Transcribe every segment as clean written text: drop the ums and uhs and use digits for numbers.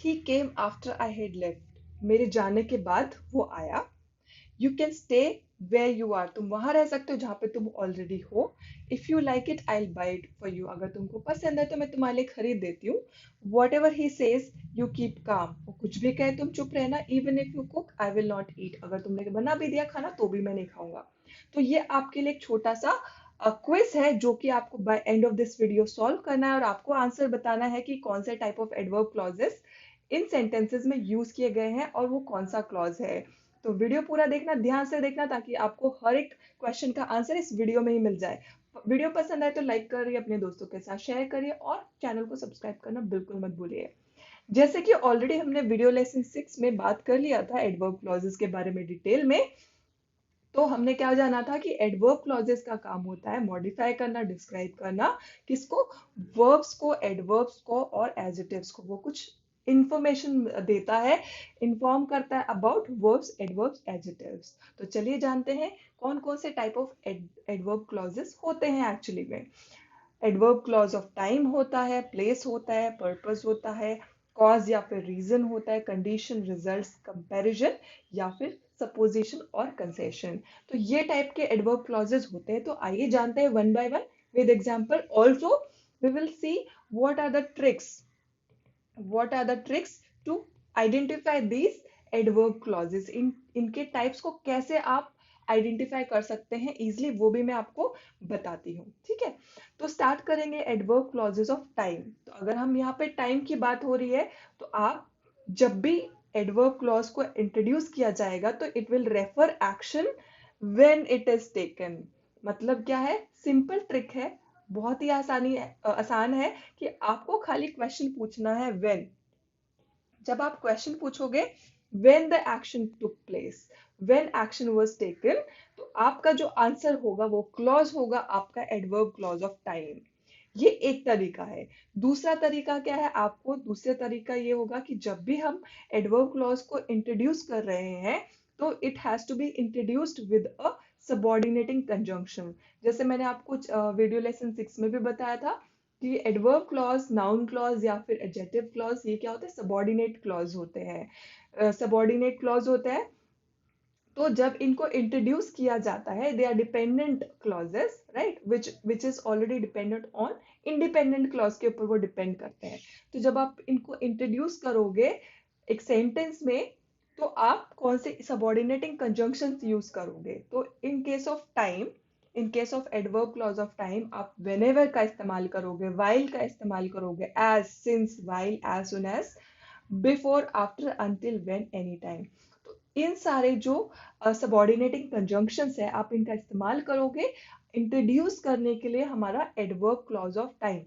He came after I had left. मेरे जाने के बाद वो आया. You can stay where you are. तुम वहां रह सकते हो जहां पे तुम ऑलरेडी हो. If you like it, I'll buy it for you. अगर तुमको पसंद है तो मैं तुम्हारे लिए खरीद देती हूँ. Whatever he says, you keep calm. वो कुछ भी कहे तुम चुप रहना. Even if you cook, I will not eat. अगर तुमने बना भी दिया खाना तो भी मैं नहीं खाऊंगा. तो ये आपके लिए एक छोटा सा क्विज है जो कि आपको by end of this video solve करना है और आपको आंसर बताना है कि कौन से type of adverb clauses in sentences में यूज किए गए हैं और वो कौन सा क्लॉज है. तो वीडियो पूरा देखना, ध्यान से देखना ताकि आपको हर एक क्वेश्चन का आंसर इस वीडियो में ही मिल जाए. वीडियो पसंद आए तो लाइक करिए, अपने दोस्तों के साथ शेयर करिए और चैनल को सब्सक्राइब करना बिल्कुल मत भूलिए. जैसे कि ऑलरेडी हमने वीडियो लेसन 6 में बात कर लिया था एडवर्ब क्लॉजेस के बारे में डिटेल में. तो हमने क्या जाना था कि एडवर्ब क्लॉजेस का काम होता है मॉडिफाई करना, डिस्क्राइब करना. किसको? वर्ब्स को, एडवर्ब्स को और एडजेक्टिव्स को. वो कुछ इंफॉर्मेशन देता है, इन्फॉर्म करता है अबाउट वर्ब्स, एडवर्ब्स, एडजेक्टिव्स. तो चलिए जानते हैं कौन कौन से टाइप ऑफ एडवर्ब क्लॉजेस होते हैं एक्चुअली में. एडवर्ब क्लॉज ऑफ टाइम होता है, प्लेस होता है, पर्पस होता है, कॉज या फिर रीजन होता है, कंडीशन, रिजल्ट्स, कंपैरिजन या फिर सपोजिशन और कंसेशन. तो ये टाइप के एडवर्ब क्लॉजेस होते हैं. तो आइए जानते हैं one by one with example. Also we will see what are the tricks to identify these adverb clauses. इनके टाइप्स को कैसे आप आइडेंटिफाई कर सकते हैं इजिली, वो भी मैं आपको बताती हूँ. ठीक है, तो स्टार्ट करेंगे एडवर्ब क्लॉजेस ऑफ टाइम. तो अगर हम यहाँ पे टाइम की बात हो रही है तो आप जब भी एडवर्ब क्लॉज को इंट्रोड्यूस किया जाएगा तो it will refer action when it is taken. मतलब क्या है? सिंपल ट्रिक है, बहुत ही आसान है कि आपको खाली क्वेश्चन पूछना है व्हेन. जब आप क्वेश्चन पूछोगे when the action took place, when action was taken, तो आपका जो आंसर होगा वो क्लॉज होगा आपका एडवर्ब क्लॉज ऑफ टाइम. ये एक तरीका है. दूसरा तरीका क्या है? आपको दूसरा तरीका ये होगा कि जब भी हम एडवर्ब क्लॉज को इंट्रोड्यूस कर रहे हैं तो it has to be introduced with a subordinating conjunction. जैसे मैंने आपको वीडियो लेसन 6 में भी बताया था कि एडवर्ब क्लॉज, नाउन क्लॉज या फिर एडजेक्टिव क्लॉज ये क्या होते हैं? सबऑर्डिनेट क्लॉज होते हैं. सबऑर्डिनेट क्लॉज होते हैं तो जब इनको इंट्रोड्यूस किया जाता है they are dependent clauses, right, which is already dependent on independent clause के ऊपर वो डिपेंड करते हैं. तो जब आप इनको इंट्रोड्यूस करोगे एक सेंटेंस में तो आप कौन से सबऑर्डिनेटिंग कंजंक्शंस यूज करोगे. तो in case of time, in case of adverb clause of time आप व्हेनेवर का इस्तेमाल करोगे, व्हाइल का इस्तेमाल करोगे, as, since, while, as soon as, before, after, until, when, any time. तो इन सारे जो सबऑर्डिनेटिंग कंजंक्शंस है आप इनका इस्तेमाल करोगे इंट्रोड्यूस करने के लिए हमारा एडवर्ब क्लॉज ऑफ टाइम.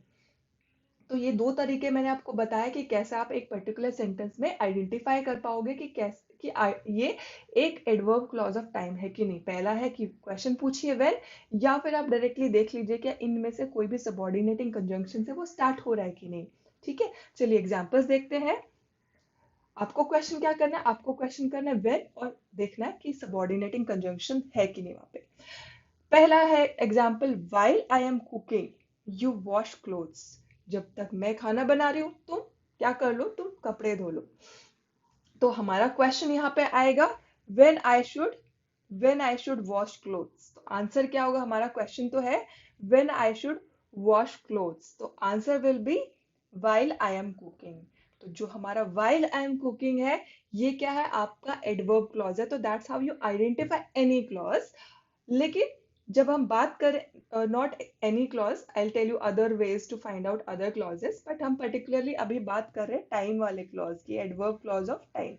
तो ये दो तरीके मैंने आपको बताया कि कैसे आप एक पर्टिकुलर सेंटेंस में आइडेंटिफाई कर पाओगे कि कैसे कि ये एक एडवर्ब क्लॉज ऑफ टाइम है कि नहीं. पहला है कि क्वेश्चन पूछिए व्हेन, या फिर आप डायरेक्टली देख लीजिए क्या इनमें से कोई भी सबऑर्डिनेटिंग कंजंक्शन से वो स्टार्ट हो रहा है कि नहीं. ठीक है, चलिए एग्जांपल्स देखते हैं. आपको क्वेश्चन क्या करना है? आपको क्वेश्चन करना है व्हेन और देखना है कि सबऑर्डिनेटिंग कंजंक्शन है कि नहीं वहां पे. पहला है example, while I am cooking you wash clothes. जब तक मैं खाना बना रही हूं तुम क्या कर लो? तुम कपड़े धो लो. तो हमारा क्वेश्चन यहाँ पे आएगा when I should wash clothes. तो आंसर क्या होगा? हमारा क्वेश्चन तो है when I should wash clothes. तो answer will be while I am cooking. तो जो हमारा व्हाइल आई एम कुकिंग है ये क्या है? आपका एडवर्ब क्लॉज है. तो that's how you identify any clause. लेकिन जब हम बात करें not any clause, I will tell you other ways to find out other clauses, but हम पर्टिकुलरली अभी बात कर रहे हैं टाइम वाले क्लॉज की, एडवर्ब क्लॉज ऑफ टाइम.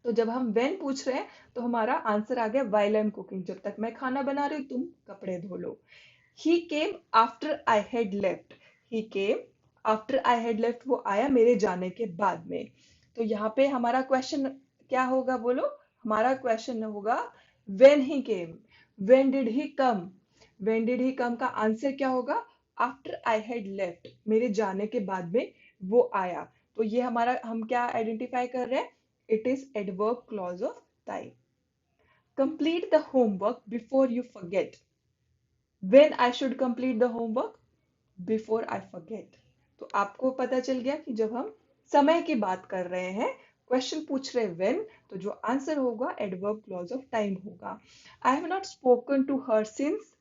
तो जब हम व्हेन पूछ रहे हैं तो हमारा आंसर आ गया व्हाइल आई एम कुकिंग. जब तक मैं खाना बना रही हूँ तुम कपड़े धो लो. He came after I had left. He came after I had left, वो आया मेरे जाने के बाद में. तो यहाँ पे हमारा क्वेश्चन क्या होगा? बोलो. हमारा क्वेश्चन होगा when he came. When did he come. When did he come का आंसर क्या होगा? आफ्टर आई हैड लेफ्ट, मेरे जाने के बाद में वो आया. तो ये हमारा हम क्या आइडेंटिफाई कर रहे हैं? It is adverb clause of time. Complete the homework before you forget. When I should complete the homework? Before I forget. तो आपको पता चल गया कि जब हम समय की बात कर रहे हैं, क्वेश्चन पूछ रहे व्हेन, तो जो आंसर होगा एडवर्ब क्लॉज ऑफ टाइम होगा। I have not spoken to her since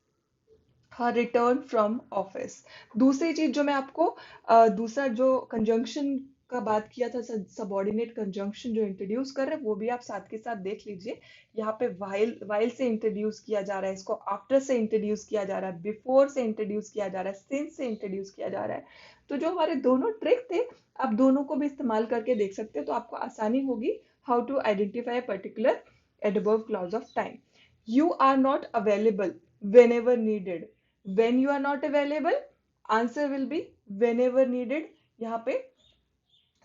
her return from office. दूसरी चीज जो मैं आपको दूसरा जो कंजंक्शन का बात किया था, सबऑर्डिनेट कंजंक्शन जो इंट्रोड्यूस कर रहे हैं, वो भी आप साथ के साथ देख लीजिए। यहाँ पे वाइल से इंट्रोड्यूस किया जा रहा है, इसको आफ्टर से इंट्रोड्यूस किया जा रहा है, बिफोर से इंट्रोड्यूस किया जा रहा है, सिंस से इंट्रोड्यूस किया जा रहा है। तो जो हमारे दोनों ट्रिक थे, आप दोनों को भी इस्तेमाल करके देख सकते हो, तो आपको आसानी होगी how to identify particular adverb clause of time. You are not available whenever needed, when you are not available, answer will be whenever needed। यहाँ पे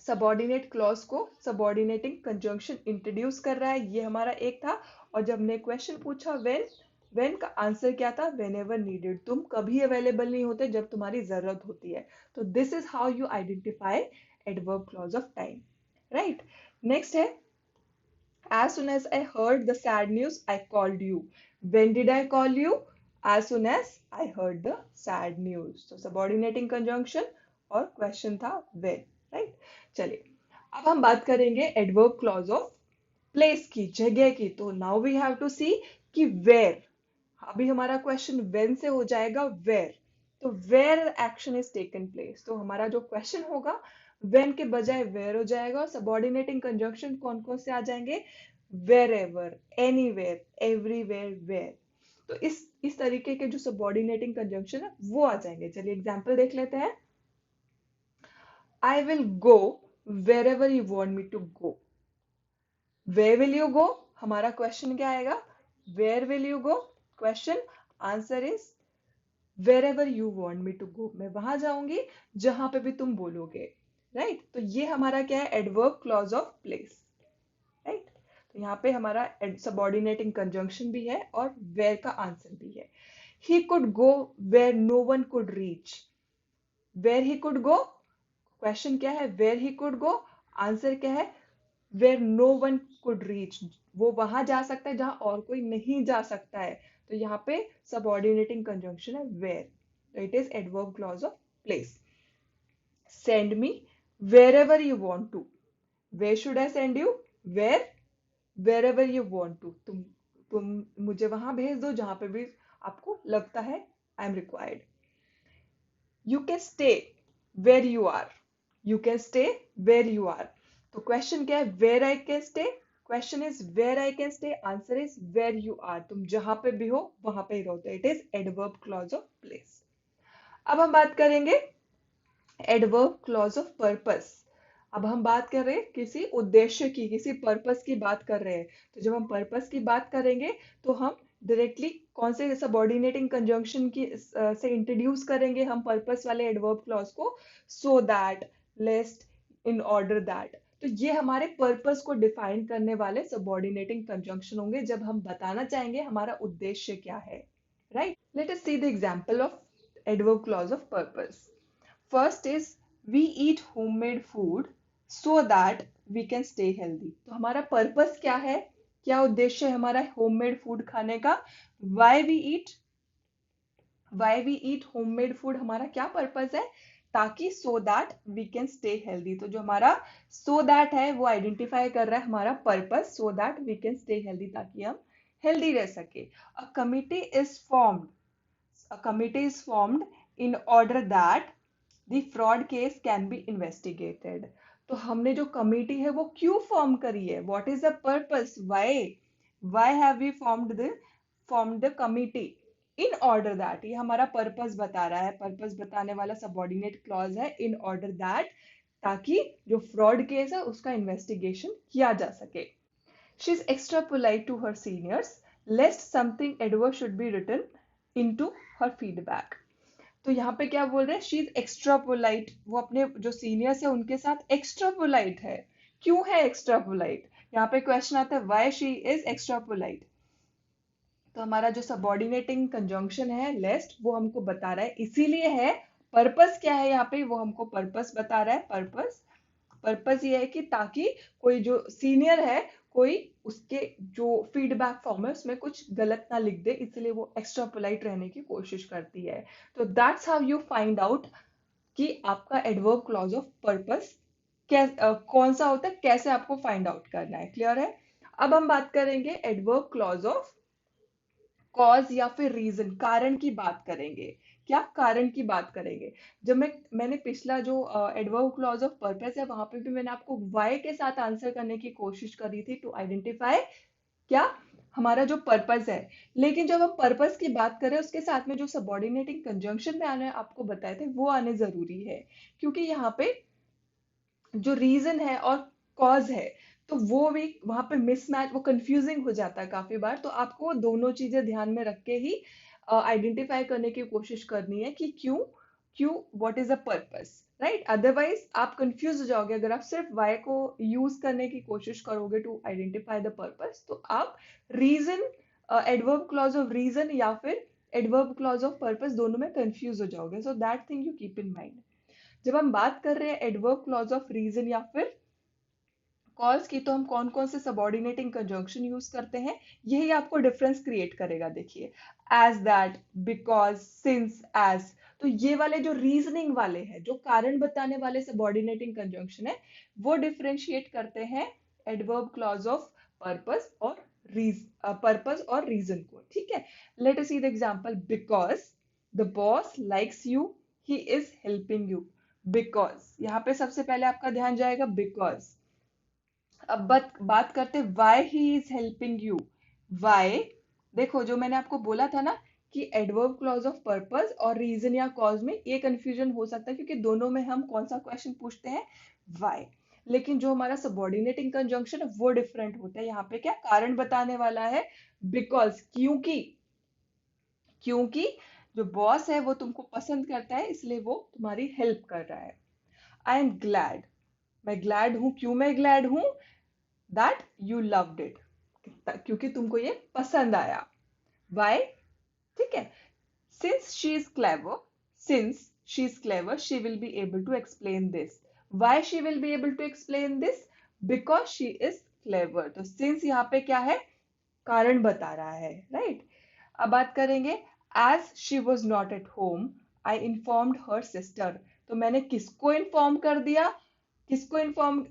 सबऑर्डिनेट क्लॉज को सबऑर्डिनेटिंग कंजंक्शन इंट्रोड्यूस कर रहा है, ये हमारा एक था। और जब ने क्वेश्चन पूछा व्हेन का आंसर क्या था, whenever needed, तुम कभी अवेलेबल नहीं होते जब तुम्हारी जरूरत होती है। तो this is how you identify adverb clause of time, right. Next है, as soon as I heard the sad news, I called you. When did I call you? As soon as I heard the sad news. So subordinating conjunction और question था when, right? चलिए, अब हम बात करेंगे adverb clause of place की, जगह की। तो now we have to see कि where। अभी हमारा क्वेश्चन when से हो जाएगा where। तो where action is taken place, तो हमारा जो क्वेश्चन होगा when के बजाय where हो जाएगा। और सबऑर्डिनेटिंग कंजंक्शन कौन कौन से आ जाएंगे, wherever, anywhere, everywhere, where। तो इस तरीके के जो सबऑर्डिनेटिंग कंजंक्शन है वो आ जाएंगे। चलिए एग्जांपल देख लेते हैं। I will go wherever you want me to go। Where will you go, हमारा क्वेश्चन क्या आएगा, where will you go, question, answer is wherever you want me to go, मैं वहां जाऊंगी जहां पे भी तुम बोलोगे, राइट। तो ये हमारा क्या है, adverb clause of place, right. तो यहाँ पे हमारा सबऑर्डिनेटिंग कंजंक्शन भी है और वेयर का आंसर भी है। He could go where no one could reach. Where he could go, question क्या है, where he could go, answer क्या है, where no one could reach, वो वहां जा सकता है जहां और कोई नहीं जा सकता है। तो यहाँ पे सबऑर्डिनेटिंग कंजंक्शन है वेयर, तो it is adverb clause of place. Send me wherever you want to. Where should I send you, where, wherever you want to, तुम मुझे वहां भेज दो जहां पे भी आपको लगता है I am required. You can stay where you are. You can stay where you are, तो क्वेश्चन क्या है, where I can stay, question is where I can stay, answer is where you are, तुम जहां पे भी हो वहां पे ही रहो। तो it is adverb clause of place. अब हम बात करेंगे एडवर्ब क्लॉज ऑफ पर्पस। अब हम बात कर रहे हैं किसी उद्देश्य की, किसी पर्पस की बात कर रहे हैं। तो जब हम पर्पस की बात करेंगे तो हम डायरेक्टली कौन से सबऑर्डिनेटिंग कंजंक्शन की से इंट्रोड्यूस करेंगे हम पर्पस वाले एडवर्ब क्लॉज को, so that, lest, in order that. तो ये हमारे पर्पस को डिफाइन करने वाले सबऑर्डिनेटिंग कंजंक्शन होंगे जब हम बताना चाहेंगे हमारा उद्देश्य क्या है, right. Let us see the example of adverb clause of purpose. First is we eat homemade food so that we can stay healthy. तो हमारा पर्पस क्या है, क्या उद्देश्य है हमारा होममेड फूड खाने का, why we eat homemade food, हमारा क्या पर्पस है, ताकि so that we can stay healthy. तो जो हमारा सो दैट है वो आइडेंटिफाई कर रहा है हमारा purpose, so that we can stay healthy, ताकि हम हेल्दी रह सके। A committee is formed, a committee is formed in order that the fraud case can be investigated। तो हमने जो कमिटी है वो क्यों फॉर्म करी है, what is the purpose, why have we formed the committee, in order that, ये हमारा पर्पस बता रहा है। पर्पस बताने वाला सबऑर्डिनेट क्लॉज है इन ऑर्डर दैट, ताकि जो फ्रॉड केस है उसका इन्वेस्टिगेशन किया जा सके। She is extra polite to her seniors lest something adverse should be written into her feedback. तो यहाँ पे क्या बोल रहे हैं, शी इज एक्स्ट्रा पोलाइट, वो अपने जो सीनियर्स है उनके साथ एक्स्ट्रा पोलाइट है। क्यों है एक्स्ट्रा पोलाइट, यहाँ पे क्वेश्चन आता है why she is extra polite. तो हमारा जो सबऑर्डिनेटिंग कंजंक्शन है लेस्ट, वो हमको बता रहा है इसीलिए है। पर्पस क्या है यहाँ पे, वो हमको पर्पस बता रहा है। पर्पस ये है कि ताकि कोई जो सीनियर है, कोई उसके जो फीडबैक फॉर्म है उसमें कुछ गलत ना लिख दे, इसलिए वो एक्स्ट्रा पोलाइट रहने की कोशिश करती है। तो that's how you find out कि आपका एडवर्ब क्लॉज ऑफ पर्पस कौन सा होता है, कैसे आपको फाइंड आउट करना है। क्लियर है? अब हम बात करेंगे एडवर्ब क्लॉज ऑफ कॉज या फिर रीजन, कारण की बात करेंगे। क्या? कारण की बात करेंगे। जब मैंने पिछला जो एडवर्ब क्लॉज ऑफ पर्पस है वहां पे भी मैंने आपको वाई के साथ आंसर करने की कोशिश करी थी, टू आइडेंटिफाई क्या हमारा जो पर्पस है। लेकिन जब हम पर्पस की बात करें उसके साथ में जो सबऑर्डिनेटिंग कंजंक्शन में आने आपको बताए थे वो आने जरूरी है, क्योंकि यहाँ पे जो रीजन है और कॉज है तो वो भी वहां पे मिसमैच, वो कंफ्यूजिंग हो जाता है काफी बार। तो आपको दोनों चीजें ध्यान में रख के ही आइडेंटिफाई करने की कोशिश करनी है कि क्यों, what is a purpose, right? Otherwise आप कंफ्यूज हो जाओगे। अगर आप सिर्फ वाई को यूज करने की कोशिश करोगे टू आइडेंटिफाई द पर्पस, तो आप reason, adverb clause of reason या फिर एडवर्ब क्लॉज ऑफ पर्पस दोनों में कंफ्यूज हो जाओगे। So that thing you keep in mind. जब हम बात कर रहे हैं एडवर्ब क्लॉज ऑफ रीजन या फिर कॉज की, तो हम कौन कौन से सबऑर्डिनेटिंग कंजंक्शन यूज करते हैं, यही आपको डिफरेंस क्रिएट करेगा। देखिए, as, that, because, since, as. तो ये वाले जो रीजनिंग वाले हैं, जो कारण बताने वाले सबऑर्डिनेटिंग कंजंक्शन है, वो डिफरेंशिएट करते हैं एडवर्ब क्लॉज ऑफ पर्पस और रीजन को। ठीक है? Late us see the example. Because the boss likes you, he is helping you. Because, यहाँ पे सबसे पहले आपका ध्यान जाएगा बिकॉज। अब बात करते हैं why he is helping you. Why, देखो जो मैंने आपको बोला था ना कि एडवर्ब क्लॉज ऑफ पर्पस और रीजन या कॉज में ये कंफ्यूजन हो सकता है, क्योंकि दोनों में हम कौन सा क्वेश्चन पूछते हैं, वाई। लेकिन जो हमारा सबऑर्डिनेटिंग कंजंक्शन है वो डिफरेंट होता है। यहाँ पे क्या कारण बताने वाला है, बिकॉज, क्योंकि जो बॉस है वो तुमको पसंद करता है, इसलिए वो तुम्हारी हेल्प कर रहा है। आई एम ग्लैड, मैं ग्लैड हूं। क्यों मैं ग्लैड हूं? दैट यू लव्ड इट, क्योंकि तुमको ये पसंद आया। वाई? ठीक है? Since she is clever, she will be able to explain this. Why she will be able to explain this? Because she is clever. तो सिंस यहाँ पे क्या है, कारण बता रहा है, राइट? अब बात करेंगे, as she was not at home, I informed her sister. तो मैंने किसको इन्फॉर्म कर दिया, किसको इन्फॉर्म,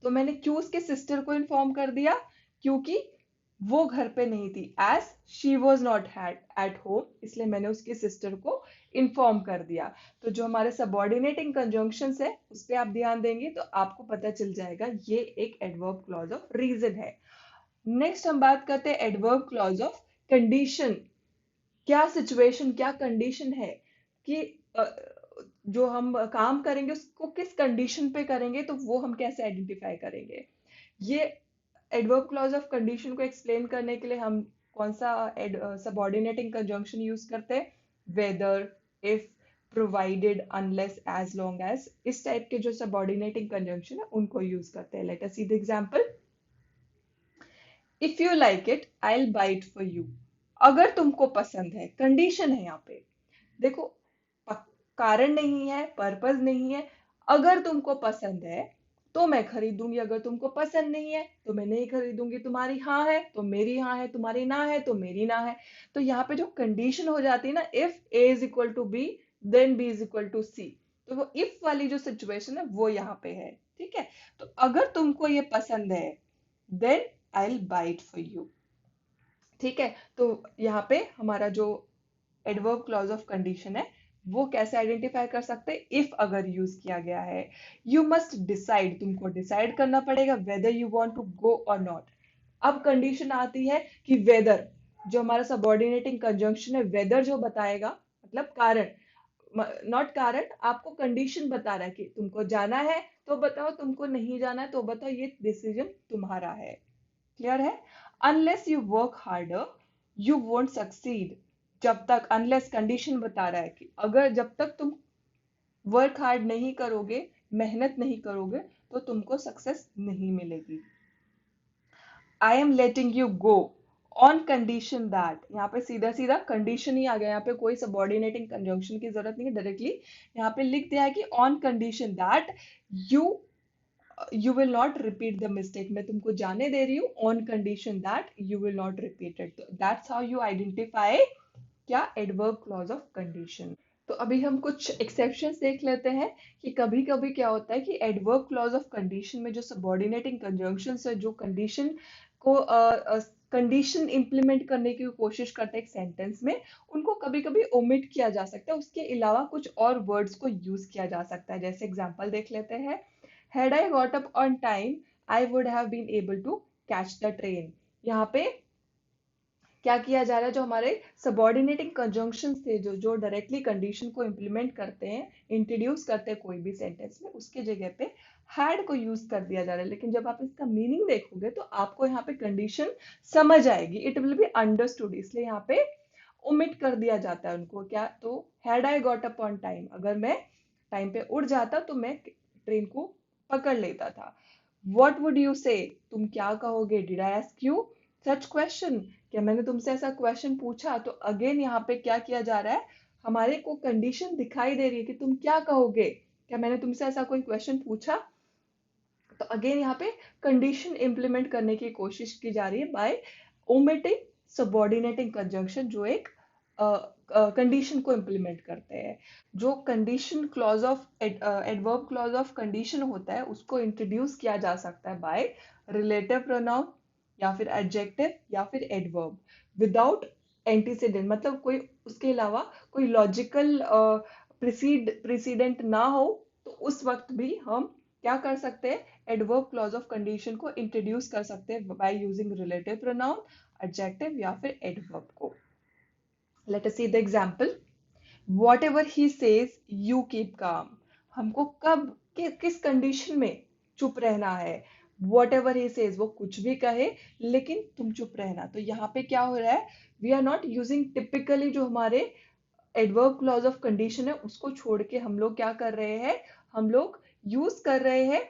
तो मैंने क्यों उसके सिस्टर को इन्फॉर्म कर दिया, क्योंकि वो घर पे नहीं थी। As she was not at home, इसलिए मैंने उसके सिस्टर को इन्फॉर्म कर दिया। तो जो हमारे सबऑर्डिनेटिंग कंजंक्शंस है उस पर आप ध्यान देंगे तो आपको पता चल जाएगा ये एक एडवर्ब क्लॉज ऑफ रीजन है। नेक्स्ट हम बात करते हैं एडवर्ब क्लॉज ऑफ कंडीशन। क्या सिचुएशन, क्या कंडीशन है कि जो हम काम करेंगे उसको किस कंडीशन पे करेंगे, तो वो हम कैसे आइडेंटिफाई करेंगे। ये एडवर्ब क्लॉज ऑफ कंडीशन को एक्सप्लेन करने के लिए हम कौन सा सबऑर्डिनेटिंग कंजंक्शन यूज करते हैं, whether, if, provided, unless, as long as. इस टाइप के जो सबऑर्डिनेटिंग कंजंक्शन है उनको यूज करते हैं। Let us see the example. If you like it I will buy it for you. अगर तुमको पसंद है, कंडीशन है यहाँ पे। देखो, कारण नहीं है, पर्पस नहीं है। अगर तुमको पसंद है तो मैं खरीदूंगी, अगर तुमको पसंद नहीं है तो मैं नहीं खरीदूंगी। तुम्हारी हाँ है तो मेरी हाँ है, तुम्हारी ना है तो मेरी ना है। तो यहाँ पे जो कंडीशन हो जाती है ना, if A is equal to B then B is equal to C, तो वो इफ वाली जो सिचुएशन है वो यहाँ पे है। ठीक है? तो अगर तुमको ये पसंद है then I will buy it for you. ठीक है? तो यहाँ पे हमारा जो एडवर्ब क्लॉज ऑफ कंडीशन है वो कैसे आइडेंटिफाई कर सकते हैं, इफ अगर यूज किया गया है। यू मस्ट डिसाइड, तुमको डिसाइड करना पड़ेगा whether you want to go or not. अब कंडीशन आती है कि वेदर, जो हमारा सबऑर्डिनेटिंग कंजंक्शन है, वेदर जो बताएगा मतलब कारण, नॉट कारण, आपको कंडीशन बता रहा है कि तुमको जाना है तो बताओ, तुमको नहीं जाना है तो बताओ, ये डिसीजन तुम्हारा है। क्लियर है? Unless you work harder you won't succeed. जब तक, अनलेस कंडीशन बता रहा है कि अगर जब तक तुम वर्क हार्ड नहीं करोगे, मेहनत नहीं करोगे, तो तुमको सक्सेस नहीं मिलेगी। I am letting you go on condition that, यहाँ पे सीधा सीधा कंडीशन ही आ गया। यहाँ पे कोई सबऑर्डिनेटिंग कंजंक्शन की जरूरत नहीं है, डायरेक्टली यहाँ पे लिख दिया है कि on condition that you you will not repeat the mistake. मैं तुमको जाने दे रही हूँ on condition that you will not repeat it. That's how you identify क्या, एडवर्ब क्लॉज ऑफ कंडीशन। तो अभी हम कुछ एक्सेप्शंस देख लेते हैं कि कभी कभी क्या होता है कि एडवर्ब क्लॉज ऑफ कंडीशन में जो सबऑर्डिनेटिंग कंजंक्शंस है, जो कंडीशन को कंडीशन इंप्लीमेंट करने की कोशिश करते हैं एक सेंटेंस में, उनको कभी कभी ओमिट किया जा सकता है, उसके अलावा कुछ और वर्ड्स को यूज किया जा सकता है। जैसे एग्जांपल देख लेते हैं, had I got up on time I would have been able to catch the train. यहाँ पे क्या किया जा रहा है, जो हमारे सबऑर्डिनेटिंग कंजंक्शंस थे, जो जो डायरेक्टली कंडीशन को इंप्लीमेंट करते हैं, इंट्रोड्यूस करते हैं कोई भी सेंटेंस में, उसके जगह पे हैड को यूज कर दिया जा रहा है। लेकिन जब आप इसका मीनिंग देखोगे तो आपको यहाँ पे कंडीशन समझ आएगी, इट विल बी अंडरस्टूड, इसलिए यहाँ पे ओमिट कर दिया जाता है उनको। क्या, तो had I got up on time, अगर मैं टाइम पे उठ जाता तो मैं ट्रेन को पकड़ लेता था। वॉट वुड यू से, तुम क्या कहोगे, did I ask you such question, क्या मैंने तुमसे ऐसा क्वेश्चन पूछा। तो अगेन यहाँ पे क्या किया जा रहा है, हमारे को कंडीशन दिखाई दे रही है कि तुम क्या कहोगे, क्या मैंने तुमसे ऐसा कोई क्वेश्चन पूछा। तो अगेन यहाँ पे कंडीशन इंप्लीमेंट करने की कोशिश की जा रही है बाय ओमिटिंग सबऑर्डिनेटिंग कंजंक्शन, जो एक कंडीशन को इंप्लीमेंट करते हैं। जो condition clause of adverb clause of condition होता है, उसको इंट्रोड्यूस किया जा सकता है बाय रिलेटिव प्रोनाउन या फिर एडजेक्टिव या फिर एडवर्ब विदाउट एंटीसीडेंट, मतलब कोई उसके अलावा कोई लॉजिकल प्रिसीडेंट ना हो, तो उस वक्त भी हम क्या कर सकते हैं, एडवर्ब क्लॉज ऑफ कंडीशन को इंट्रोड्यूस कर सकते हैं by using relative pronoun, adjective या फिर एडवर्ब को। Late us see the example, whatever he says you keep calm, हमको कब किस कंडीशन में चुप रहना है। whatever he says, वो कुछ भी कहे लेकिन तुम चुप रहना। तो यहाँ पे क्या हो रहा है, we are not using typically जो हमारे एडवर्ब क्लॉज ऑफ कंडीशन है, उसको छोड़ के हम लोग क्या कर रहे हैं, हम लोग यूज कर रहे हैं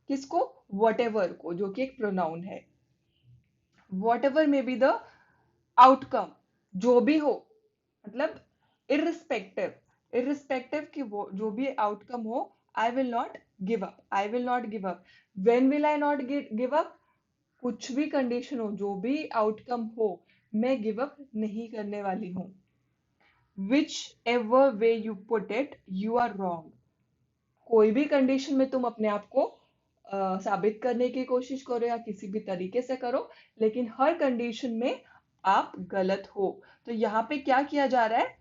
किसको, whatever को, जो कि एक प्रोनाउन है। whatever may be the outcome, जो भी हो, मतलब इररिस्पेक्टिव, इररिस्पेक्टिव कि वो जो भी आउटकम हो, I will not give up, I will not give up. When will I not give up, कुछ भी कंडीशन हो, जो भी आउटकम हो, मैं गिव अप नहीं करने वाली हूँ। Whichever way you put it you are wrong, कोई भी कंडीशन में तुम अपने आप को साबित करने की कोशिश करो या किसी भी तरीके से करो, लेकिन हर कंडीशन में आप गलत हो। तो यहाँ पे क्या किया जा रहा है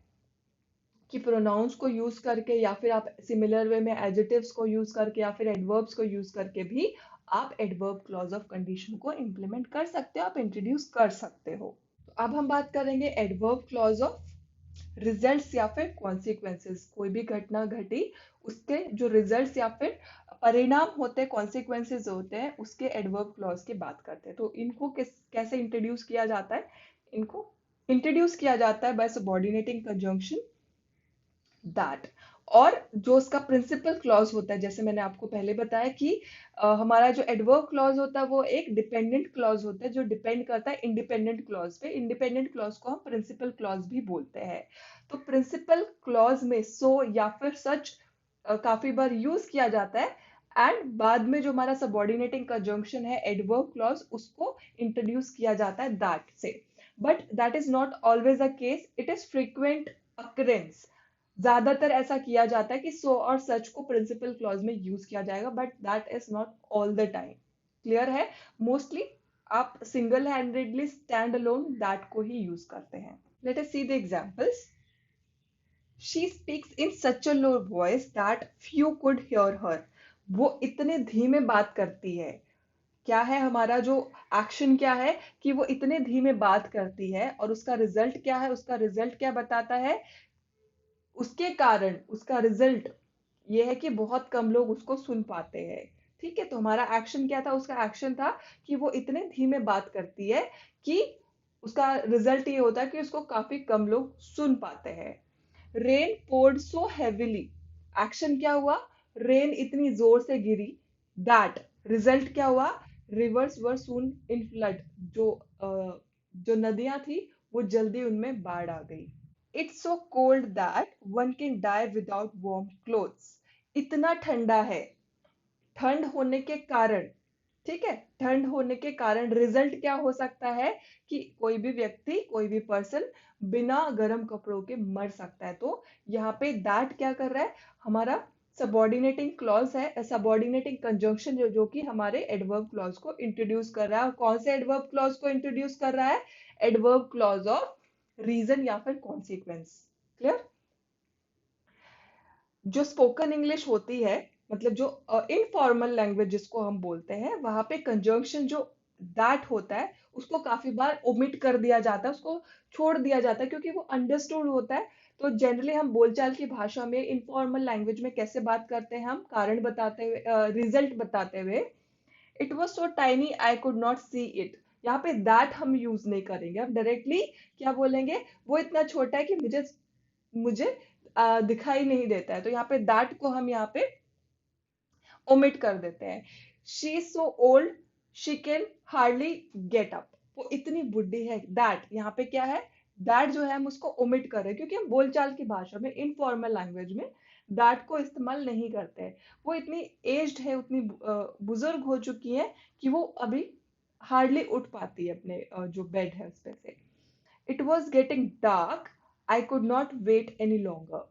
कि प्रोनाउंस को यूज करके या फिर आप सिमिलर वे में एडजेक्टिव्स को यूज करके या फिर एडवर्ब्स को यूज करके भी आप एडवर्ब क्लॉज ऑफ कंडीशन को इंप्लीमेंट कर सकते हो, आप इंट्रोड्यूस कर सकते हो। तो अब हम बात करेंगे एडवर्ब क्लॉज ऑफ रिजल्ट्स या फिर कॉन्सिक्वेंसेस। कोई भी घटना घटी, उसके जो रिजल्ट्स या फिर परिणाम होते हैं, कॉन्सिक्वेंसेस होते हैं, उसके एडवर्ब क्लॉज की बात करते हैं। तो इनको कैसे इंट्रोड्यूस किया जाता है, इनको इंट्रोड्यूस किया जाता है बाय सबऑर्डिनेटिंग कंजंक्शन दैट। और जो उसका प्रिंसिपल क्लॉज होता है, जैसे मैंने आपको पहले बताया कि हमारा जो एडवर्ब क्लॉज होता है वो एक डिपेंडेंट क्लॉज होता है, जो डिपेंड करता है इंडिपेंडेंट क्लॉज पे। इंडिपेंडेंट क्लॉज को हम प्रिंसिपल क्लॉज भी बोलते हैं। तो प्रिंसिपल क्लॉज में सो या फिर सच काफी बार यूज किया जाता है, एंड बाद में जो हमारा सबऑर्डिनेटिंग कंजंक्शन है एडवर्ब क्लॉज, उसको इंट्रोड्यूस किया जाता है दैट से। But that is not always a case, it is frequent occurrence. ज्यादातर ऐसा किया जाता है कि सो और सच को प्रिंसिपल क्लॉज में यूज किया जाएगा, but that is not all the time. Clear है, मोस्टली आप single handedly stand alone that को ही यूज करते हैं। Let us see the examples. She speaks in such a low voice that few could hear her, वो इतने धीमे बात करती है। क्या है हमारा जो एक्शन, क्या है कि वो इतने धीमे बात करती है, और उसका रिजल्ट क्या है, उसका रिजल्ट क्या बताता है, उसके कारण उसका रिजल्ट ये है कि बहुत कम लोग उसको सुन पाते हैं। ठीक है, तो हमारा एक्शन क्या था, उसका एक्शन था कि वो इतने धीमे बात करती है कि उसका रिजल्ट ये होता है कि उसको काफी कम लोग सुन पाते हैं। रेन पोर्ड सो हेविली, एक्शन क्या हुआ, रेन इतनी जोर से गिरी, दैट रिजल्ट क्या हुआ, रिवर्स वर सून इन फ्लड, जो जो नदियां थी वो जल्दी उनमें बाढ़ आ गई। It's so cold that one can die without warm clothes, इतना ठंडा है, ठंड होने के कारण ठीक है, ठंड होने के कारण रिजल्ट क्या हो सकता है कि कोई भी व्यक्ति, कोई भी पर्सन बिना गर्म कपड़ों के मर सकता है। तो यहाँ पे दैट क्या कर रहा है, हमारा सबऑर्डिनेटिंग क्लॉज है, सबऑर्डिनेटिंग कंजंक्शन जो कि हमारे एडवर्ब क्लॉज को इंट्रोड्यूस कर रहा है। और कौन से एडवर्ब क्लॉज को इंट्रोड्यूस कर रहा है, एडवर्ब क्लॉज ऑफ रीजन या फिर कॉन्सिक्वेंस। क्लियर। जो स्पोकन इंग्लिश होती है, मतलब जो इनफॉर्मल लैंग्वेज जिसको हम बोलते हैं, वहां पे कंजंक्शन जो दैट होता है उसको काफी बार ओमिट कर दिया जाता है, उसको छोड़ दिया जाता है क्योंकि वो अंडरस्टूड होता है। तो जनरली हम बोलचाल की भाषा में इनफॉर्मल लैंग्वेज में कैसे बात करते हैं, हम कारण बताते हुए, रिजल्ट बताते हुए, it was so tiny I could not see it. यहाँ पे दैट हम यूज नहीं करेंगे, हम डायरेक्टली क्या बोलेंगे, वो इतना छोटा है कि मुझे मुझे दिखाई नहीं देता है। तो यहाँ पे दैट को हम यहाँ पे ओमिट कर देते हैं। She is so old she can hardly get up, वो इतनी बुढ़ी है। दैट यहाँ पे क्या है, दैट जो है हम उसको ओमिट कर रहे हैं क्योंकि हम बोलचाल की भाषा में इनफॉर्मल लैंग्वेज में दैट को इस्तेमाल नहीं करते हैं। वो इतनी एज्ड है, उतनी बुजुर्ग हो चुकी है कि वो अभी हार्डली उठ पाती है अपने जो बेड है उस पे से। It was getting dark I could not wait any longer.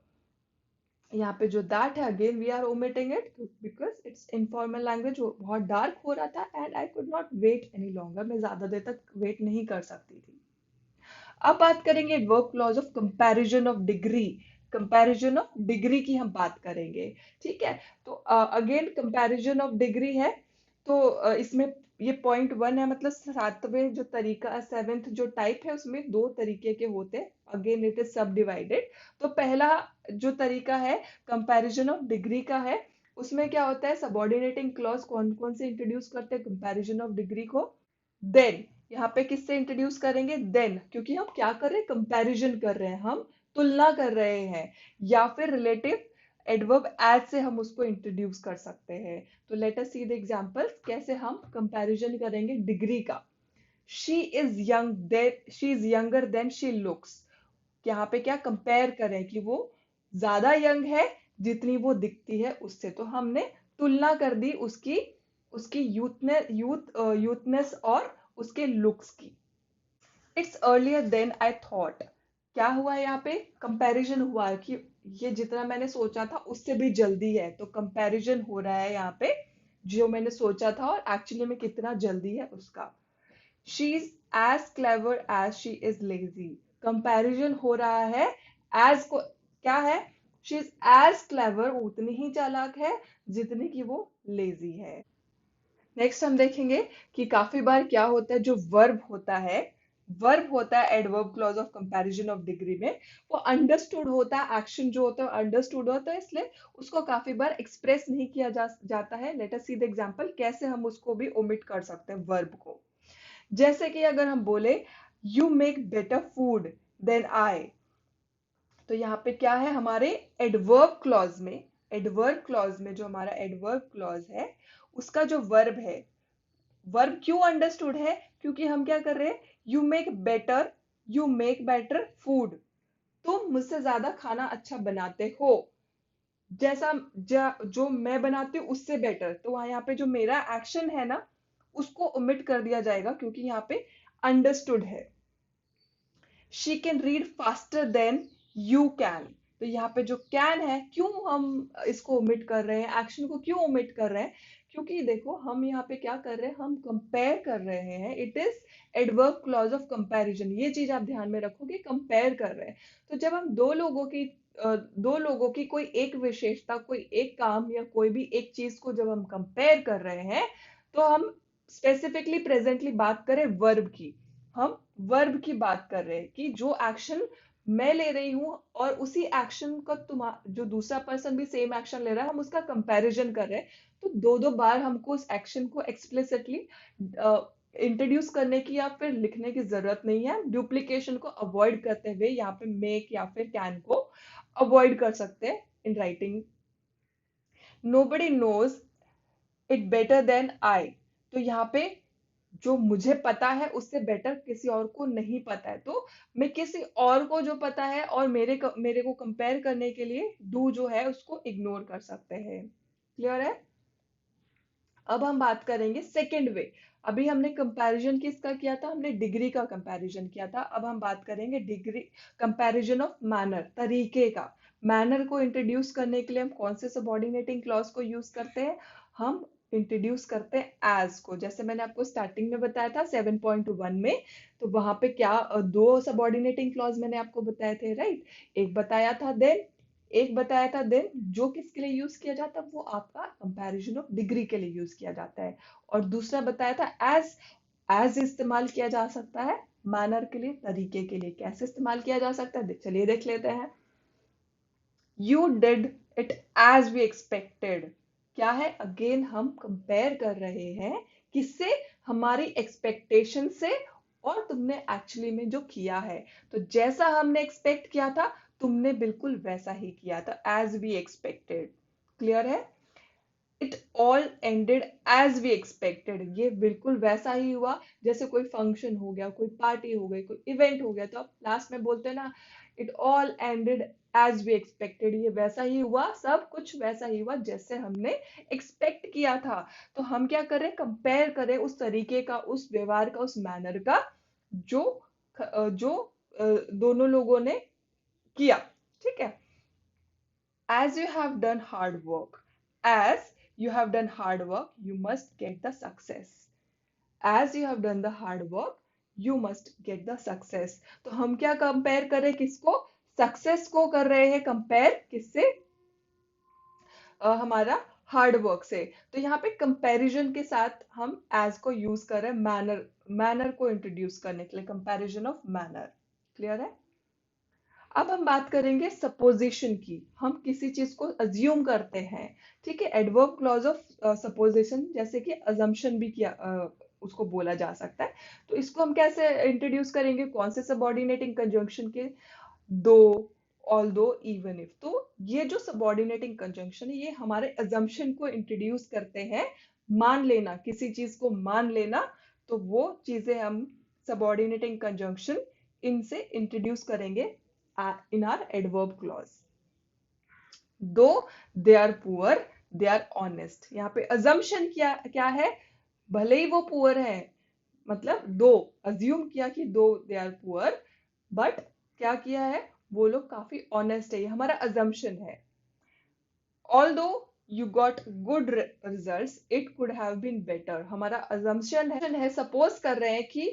यहाँ पे जो दैट है, again we are omitting it because it's informal language, बहुत डार्क हो रहा था and I could not wait any longer, मैं ज्यादा देर तक वेट नहीं कर सकती थी। अब बात करेंगे verb clause of comparison of degree. Comparison of degree की हम बात करेंगे। ठीक है, तो अगेन कंपैरिजन ऑफ डिग्री है। तो इसमें ये पॉइंट वन है, मतलब सातवें जो तरीका, सेवेंथ जो टाइप है उसमें दो तरीके के होते हैं। अगेन इट इज सब डिवाइडेड। तो पहला जो तरीका है कंपैरिजन ऑफ डिग्री का है, उसमें क्या होता है, सबऑर्डिनेटिंग क्लॉज कौन कौन से इंट्रोड्यूस करते हैं कंपैरिजन ऑफ डिग्री को। देन यहाँ पे किससे इंट्रोड्यूस करेंगे, देन, क्योंकि हम क्या कर रहे हैं, कंपैरिजन कर रहे हैं, हम तुलना कर रहे हैं। या फिर रिलेटिव एडवर्ब एज से हम उसको इंट्रोड्यूस कर सकते हैं। तो let us see the examples, कैसे हम कंपैरिजन करेंगे डिग्री का। She is young than, she is younger than she looks. यहाँ पे क्या कंपेयर करें कि वो ज्यादा यंग है जितनी वो दिखती है उससे। तो हमने तुलना कर दी उसकी, उसकी यूथनेस और उसके लुक्स की। It's earlier than I thought. क्या हुआ है यहाँ पे, कंपैरिजन हुआ है कि ये जितना मैंने सोचा था उससे भी जल्दी है। तो कंपैरिजन हो रहा है यहाँ पे, जो मैंने सोचा था और एक्चुअली में कितना जल्दी है उसका। She is as clever as she is lazy. Comparison हो रहा है, एज को क्या है, शी इज एज क्लेवर, उतनी ही चालाक है जितनी कि वो लेजी है। नेक्स्ट हम देखेंगे कि काफी बार क्या होता है, जो वर्ब होता है, वर्ब होता है adverb clause of comparison of degree में, वो अंडरस्टूड होता है, एक्शन जो होता है अंडरस्टूड होता है, इसलिए उसको काफी बार एक्सप्रेस नहीं किया जाता है। Late us see the example, कैसे हम उसको भी ओमिट कर सकते हैं वर्ब को। जैसे कि अगर हम बोले you make better food than I, तो यहाँ पे क्या है, हमारे एडवर्ब क्लॉज में, एडवर्ब क्लॉज में जो हमारा एडवर्ब क्लॉज है उसका जो वर्ब है, वर्ब क्यों अंडरस्टूड है, क्योंकि हम क्या कर रहे हैं, you make better, you make better food, तुम मुझसे ज्यादा खाना अच्छा बनाते हो, जैसा जो मैं बनाती हूँ उससे बेटर। तो वहां यहाँ पे जो मेरा एक्शन है ना उसको ओमिट कर दिया जाएगा क्योंकि यहाँ पे अंडरस्टूड है। She can read faster than you can. तो यहाँ पे जो कैन है, क्यों हम इसको ओमिट कर रहे हैं, एक्शन को क्यों ओमिट कर रहे हैं, क्योंकि देखो हम यहाँ पे क्या कर रहे हैं, हम कंपेयर कर रहे हैं। It is adverb clause of comparison, ये चीज आप ध्यान में रखोगे, कंपेयर कर रहे हैं। तो जब हम दो लोगों की कोई एक विशेषता, कोई एक काम या कोई भी एक चीज को जब हम कंपेयर कर रहे हैं, तो हम स्पेसिफिकली प्रेजेंटली बात करें वर्ब की, हम वर्ब की बात कर रहे हैं कि जो एक्शन मैं ले रही हूं और उसी एक्शन का जो दूसरा पर्सन भी सेम एक्शन ले रहा है, हम उसका कंपैरिजन कर रहे हैं। तो दो दो बार हमको उस एक्शन को एक्सप्लिसिटली इंट्रोड्यूस करने की या फिर लिखने की जरूरत नहीं है। डुप्लीकेशन को अवॉइड करते हुए यहाँ पे मेक या फिर कैन को अवॉइड कर सकते हैं in writing. Nobody knows it better than I. तो यहाँ पे जो मुझे पता है उससे बेटर किसी और को नहीं पता है, तो मैं किसी और को जो पता है और मेरे को कंपेयर करने के लिए डू जो है उसको इग्नोर कर सकते हैं। क्लियर है। अब हम बात करेंगे सेकेंड वे। अभी हमने कंपैरिजन किसका किया था, हमने डिग्री का कंपैरिजन किया था। अब हम बात करेंगे डिग्री कंपैरिजन ऑफ मैनर, तरीके का। मैनर को इंट्रोड्यूस करने के लिए हम कौन से सबऑर्डिनेटिंग क्लॉज को यूज करते हैं, हम इंट्रोड्यूस करते हैं एज को। जैसे मैंने आपको स्टार्टिंग में बताया था 7.1 में, तो वहां पे क्या दो सबऑर्डिनेटिंग क्लॉज मैंने आपको बताए थे, राइट। एक बताया था देन, एक बताया था देन, जो किसके लिए यूज किया जाता है, वो आपका कंपैरिजन ऑफ डिग्री के लिए यूज किया जाता है। और दूसरा बताया था एज। एज इस्तेमाल किया जा सकता है मैनर के लिए, तरीके के लिए। कैसे इस्तेमाल किया जा सकता है, चलिए देख लेते हैं। You did it as we expected. क्या है, अगेन हम कंपेयर कर रहे हैं किससे, हमारी एक्सपेक्टेशन से, और तुमने एक्चुअली में जो किया है। तो जैसा हमने एक्सपेक्ट किया था, तुमने बिल्कुल वैसा ही किया था, एज वी एक्सपेक्टेड। क्लियर है। It all ended as we expected. ये बिल्कुल वैसा ही हुआ जैसे कोई फंक्शन हो गया, कोई पार्टी हो गई, कोई इवेंट हो गया, तो आप लास्ट में बोलते हैं ना, it all ended as we expected. ये वैसा ही हुआ, सब कुछ वैसा ही हुआ जैसे हमने एक्सपेक्ट किया था। तो हम क्या करें, कंपेयर करें उस तरीके का, उस व्यवहार का, उस मैनर का, जो दोनों लोगों ने किया। ठीक है। As you have done hard work, as you have done hard work, you must get the success. As you have done the hard work, you must get the success. तो हम क्या कंपेयर कर रहे हैं, किसको, सक्सेस को कर रहे हैं कंपेयर, किससे, हमारा हार्ड वर्क से। तो यहाँ पे कंपैरिजन के साथ हम एज को यूज कर रहे हैं मैनर, मैनर को इंट्रोड्यूस करने के लिए, कंपैरिजन ऑफ मैनर। क्लियर है। अब हम बात करेंगे सपोजिशन की। हम किसी चीज को अज्यूम करते हैं, ठीक है। एडवर्ब क्लॉज ऑफ सपोजिशन, जैसे कि अजम्पशन भी किया उसको बोला जा सकता है। तो इसको हम कैसे इंट्रोड्यूस करेंगे, कौन से सबऑर्डिनेटिंग कंजंक्शन के, दो, ऑल्दो, इवन इफ। तो ये जो सबऑर्डिनेटिंग कंजंक्शन है, ये हमारे अजम्पशन को इंट्रोड्यूस करते हैं। मान लेना, किसी चीज को मान लेना, तो वो चीजें हम सबऑर्डिनेटिंग कंजंक्शन इनसे इंट्रोड्यूस करेंगे in our adverb clause. Though they are poor, they are honest. यहाँ पे assumption क्या क्या है, भले ही वो पुअर है, मतलब दो, अज्यूम किया कि दो दे आर पुअर, बट क्या किया है, वो लोग काफी ऑनेस्ट है, ये हमारा अजम्पशन है। Although you got good results, it could have been better, हमारा अजम्पशन है, सपोज कर रहे हैं कि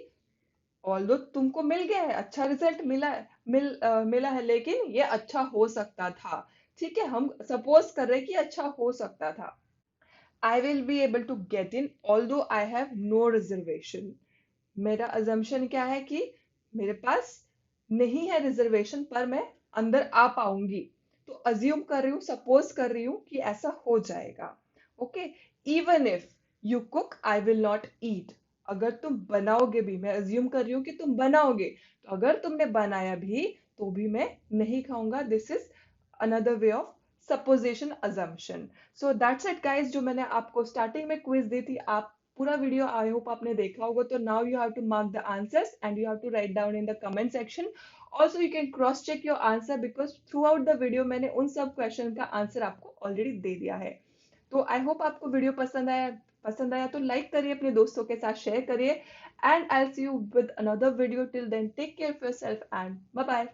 ऑल्दो तुमको मिल गया है, अच्छा रिजल्ट मिला है, मिला है, लेकिन ये अच्छा हो सकता था। ठीक है, हम सपोज कर रहे हैं कि अच्छा हो सकता था। I will be able to get in although I have no reservation. मेरा अजम्पशन क्या है कि मेरे पास नहीं है रिजर्वेशन, पर मैं अंदर आ पाऊंगी। तो अज्यूम कर रही हूँ, सपोज कर रही हूँ कि ऐसा हो जाएगा। Okay. Even if you cook I will not eat. अगर तुम बनाओगे भी, मैं अज्यूम कर रही हूँ कि तुम बनाओगे, तो अगर तुमने बनाया भी तो भी मैं नहीं खाऊंगा। This is another way of supposition, assumption. So that's it guys, जो मैंने आपको स्टार्टिंग में क्विज दी थी, आप पूरा वीडियो आई होप आपने देखा होगा। तो now you have to mark the answers and you have to write down in the comment section. Also you can cross check your answer, because throughout the video मैंने उन सब question का answer आपको already दे दिया है। तो I hope आपको video पसंद आया तो लाइक करिए, अपने दोस्तों के साथ शेयर करिए, and I see you with another video. Till then take care of yourself and bye bye.